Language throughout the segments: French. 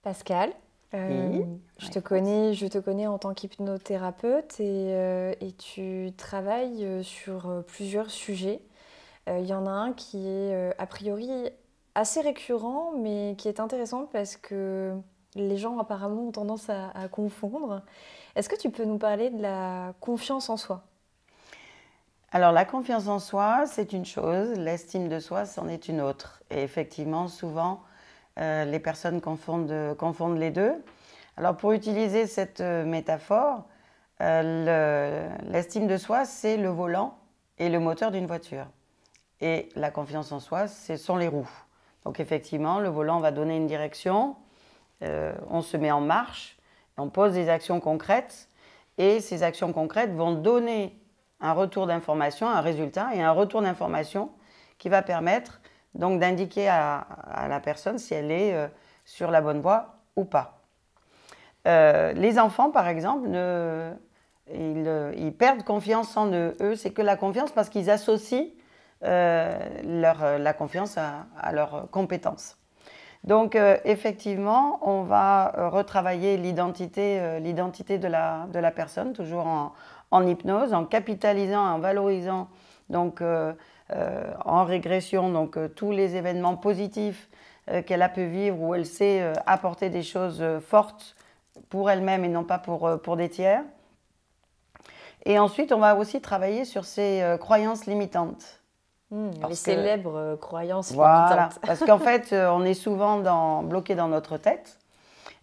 Pascal, Oui, je te avec connais en tant qu'hypnothérapeute et tu travailles sur plusieurs sujets. Il y en a un qui est a priori assez récurrent, mais qui est intéressant parce que les gens apparemment ont tendance à confondre. Est-ce que tu peux nous parler de la confiance en soi? Alors, la confiance en soi, c'est une chose, l'estime de soi, c'en est une autre. Et effectivement, souvent, les personnes confondent les deux. Alors, pour utiliser cette métaphore, l'estime de soi, c'est le volant et le moteur d'une voiture. Et la confiance en soi, ce sont les roues. Donc, effectivement, le volant va donner une direction, on se met en marche, on pose des actions concrètes, et ces actions concrètes vont donner un retour d'information, un résultat et un retour d'information qui va permettre donc d'indiquer à la personne si elle est sur la bonne voie ou pas. Les enfants, par exemple, ils perdent confiance en eux. C'est que la confiance parce qu'ils associent la confiance à leurs compétences. Donc, effectivement, on va retravailler l'identité de la personne, toujours en hypnose, en capitalisant, en valorisant, donc, en régression, donc, tous les événements positifs qu'elle a pu vivre, où elle sait apporter des choses fortes pour elle-même et non pas pour des tiers. Et ensuite, on va aussi travailler sur ses croyances limitantes. Les célèbres croyances Voilà, limitantes. parce qu'en fait, on est souvent bloqué dans notre tête,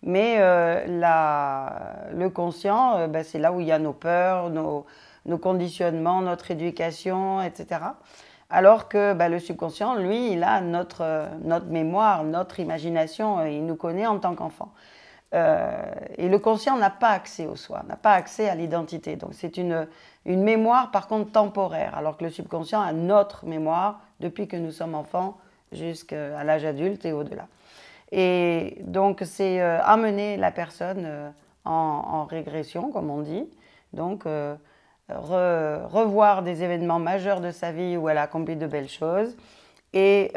mais le conscient, c'est là où il y a nos peurs, nos conditionnements, notre éducation, etc. Alors que le subconscient, lui, il a notre mémoire, notre imagination, il nous connaît en tant qu'enfant. Et le conscient n'a pas accès au soi, n'a pas accès à l'identité. Donc c'est une mémoire par contre temporaire, alors que le subconscient a notre mémoire depuis que nous sommes enfants jusqu'à l'âge adulte et au-delà. Et donc c'est amener la personne en régression, comme on dit, donc revoir des événements majeurs de sa vie où elle a accompli de belles choses et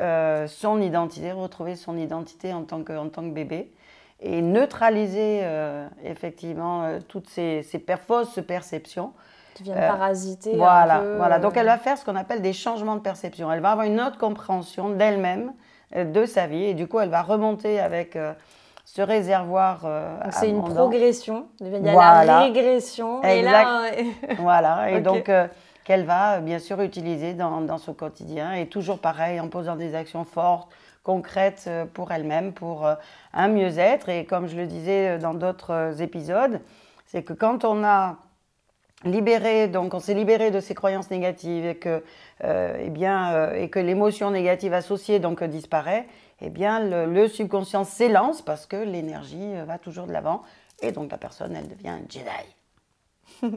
son identité, retrouver son identité en tant que bébé. Et neutraliser effectivement toutes ces fausses perceptions. Qui viennent parasiter Voilà, un peu. voilà. Donc elle va faire ce qu'on appelle des changements de perception. Elle va avoir une autre compréhension d'elle-même, de sa vie, et du coup elle va remonter avec ce réservoir Donc c'est une abondant. progression, il y a Voilà. la régression, Exact. et là... Voilà, et Ok. donc qu'elle va bien sûr utiliser dans son quotidien, et toujours pareil, en posant des actions fortes, concrètes pour elle-même, pour un mieux-être. Et comme je le disais dans d'autres épisodes, c'est que quand on a libéré, donc on s'est libéré de ces croyances négatives et que, et que l'émotion négative associée donc disparaît, eh bien le subconscient s'élance parce que l'énergie va toujours de l'avant, et donc la personne, elle devient un Jedi.